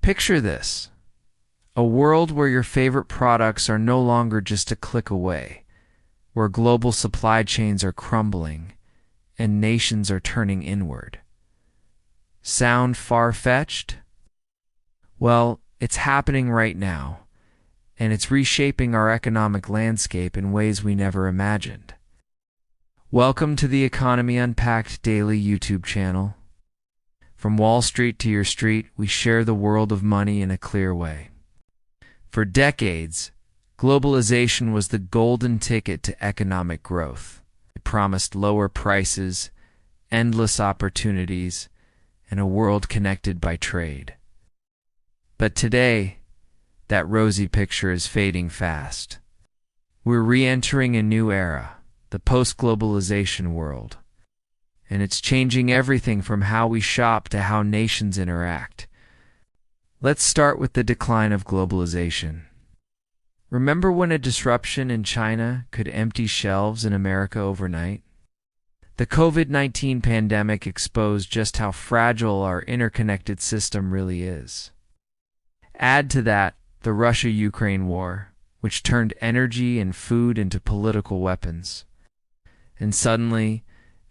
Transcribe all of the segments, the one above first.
Picture this: a world where your favorite products are no longer just a click away, where global supply chains are crumbling and nations are turning inward. Sound far-fetched? Well, it's happening right now, and it's reshaping our economic landscape in ways we never imagined. Welcome to the Economy Unpacked daily YouTube channel. From Wall Street to your street, we share the world of money in a clear way. For decades, globalization was the golden ticket to economic growth. It promised lower prices, endless opportunities, and a world connected by trade. But today, that rosy picture is fading fast. We're re-entering a new era, the post-globalization world. And it's changing everything from how we shop to how nations interact. Let's start with the decline of globalization. Remember when a disruption in China could empty shelves in America overnight? The COVID-19 pandemic exposed just how fragile our interconnected system really is. Add to that the Russia-Ukraine war, which turned energy and food into political weapons. And suddenly,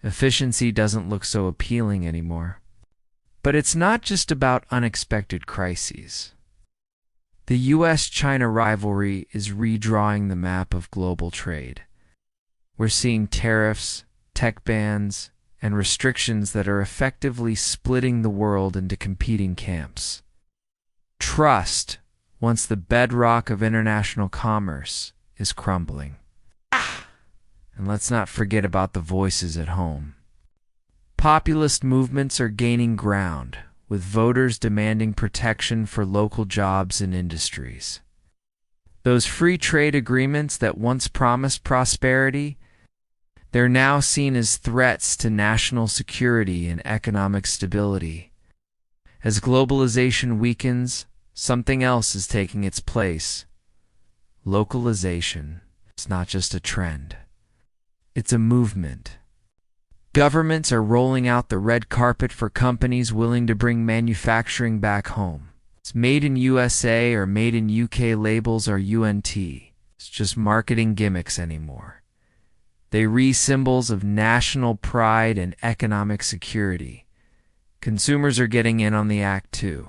efficiency doesn't look so appealing anymore. But it's not just about unexpected crises. The US-China rivalry is redrawing the map of global trade. We're seeing tariffs, tech bans, and restrictions that are effectively splitting the world into competing camps. Trust, once the bedrock of international commerce, is crumbling. And let's not forget about the voices at home. Populist movements are gaining ground, with voters demanding protection for local jobs and industries. Those free trade agreements that once promised prosperity, they're now seen as threats to national security and economic stability. As globalization weakens, something else is taking its place. Localization. It's not just a trend. It's a movement. Governments are rolling out the red carpet for companies willing to bring manufacturing back home. It's made in USA or made in UK labels are UNT. It's just marketing gimmicks anymore. They re-symbols of national pride and economic security. Consumers are getting in on the act too.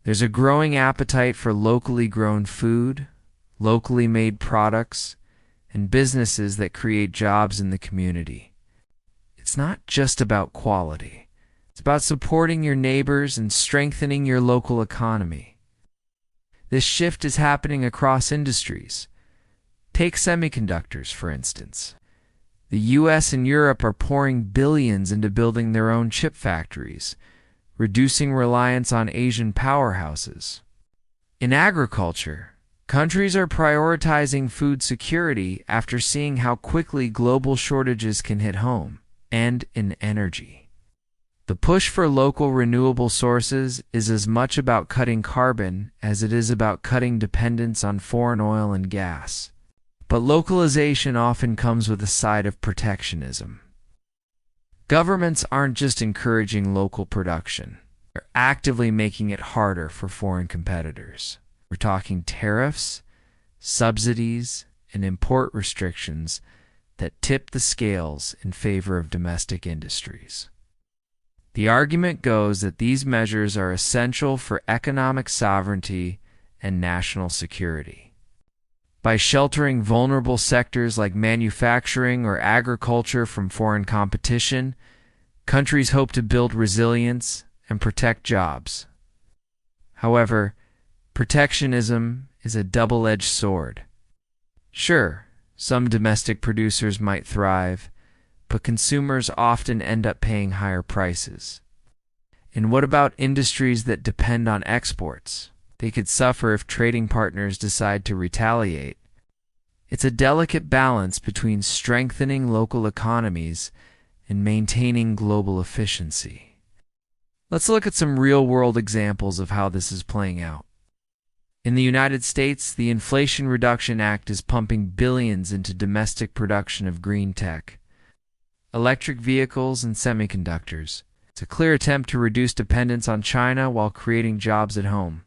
There's a growing appetite for locally grown food, locally made products, and businesses that create jobs in the community. It's not just about quality. It's about supporting your neighbors and strengthening your local economy. This shift is happening across industries. Take semiconductors, for instance. The US and Europe are pouring billions into building their own chip factories, reducing reliance on Asian powerhouses. In agriculture, countries are prioritizing food security after seeing how quickly global shortages can hit home, and in energy. The push for local renewable sources is as much about cutting carbon as it is about cutting dependence on foreign oil and gas. But localization often comes with a side of protectionism. Governments aren't just encouraging local production. They're actively making it harder for foreign competitors. We're talking tariffs, subsidies, and import restrictions that tip the scales in favor of domestic industries. The argument goes that these measures are essential for economic sovereignty and national security. By sheltering vulnerable sectors like manufacturing or agriculture from foreign competition, countries hope to build resilience and protect jobs. However, protectionism is a double-edged sword. Sure, some domestic producers might thrive, but consumers often end up paying higher prices. And what about industries that depend on exports? They could suffer if trading partners decide to retaliate. It's a delicate balance between strengthening local economies and maintaining global efficiency. Let's look at some real-world examples of how this is playing out. In the United States, the Inflation Reduction Act is pumping billions into domestic production of green tech, electric vehicles, and semiconductors. It's a clear attempt to reduce dependence on China while creating jobs at home.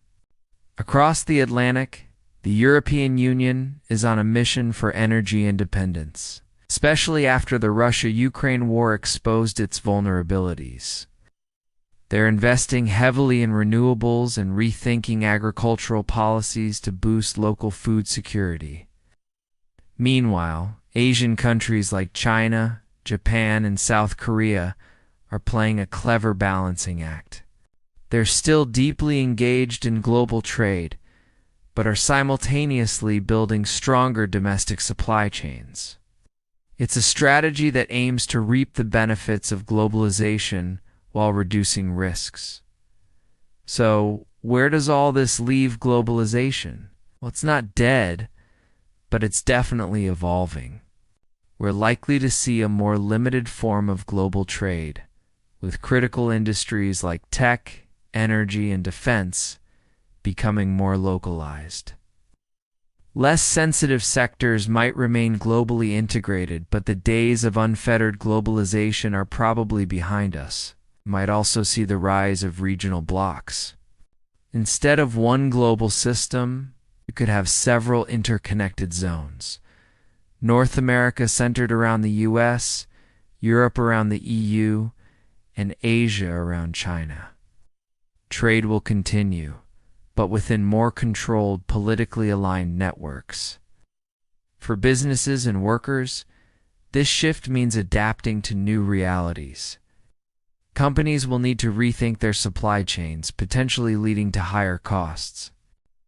Across the Atlantic, the European Union is on a mission for energy independence, especially after the Russia-Ukraine war exposed its vulnerabilities. They're investing heavily in renewables and rethinking agricultural policies to boost local food security. Meanwhile, Asian countries like China, Japan, and South Korea are playing a clever balancing act. They're still deeply engaged in global trade, but are simultaneously building stronger domestic supply chains. It's a strategy that aims to reap the benefits of globalization while reducing risks. So, where does all this leave globalization? Well, it's not dead, but it's definitely evolving. We're likely to see a more limited form of global trade, with critical industries like tech, energy, and defense becoming more localized. Less sensitive sectors might remain globally integrated, but the days of unfettered globalization are probably behind us. We might also see the rise of regional blocs. Instead of one global system, you could have several interconnected zones. North America centered around the US, Europe around the EU, and Asia around China. Trade will continue, but within more controlled, politically aligned networks. For businesses and workers, this shift means adapting to new realities. Companies will need to rethink their supply chains, potentially leading to higher costs.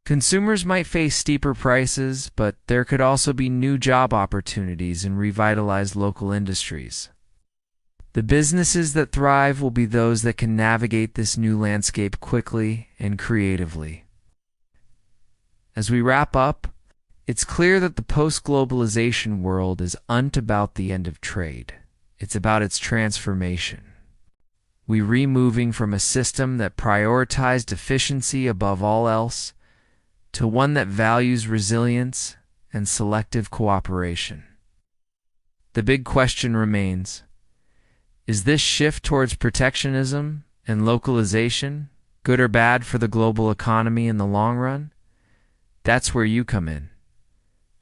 Consumers might face steeper prices, but there could also be new job opportunities and revitalized local industries. The businesses that thrive will be those that can navigate this new landscape quickly and creatively. As we wrap up, it's clear that the post-globalization world isn't about the end of trade. It's about its transformation. We're moving from a system that prioritized efficiency above all else to one that values resilience and selective cooperation. The big question remains: is this shift towards protectionism and localization good or bad for the global economy in the long run? That's where you come in.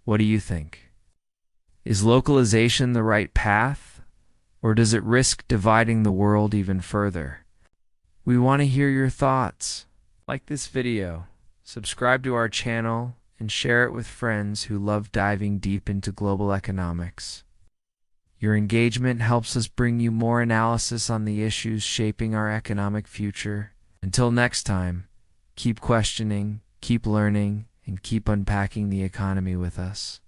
What do you think? Is localization the right path, or does it risk dividing the world even further? We want to hear your thoughts. Like this video, subscribe to our channel, and share it with friends who love diving deep into global economics. Your engagement helps us bring you more analysis on the issues shaping our economic future. Until next time, keep questioning, keep learning, and keep unpacking the economy with us.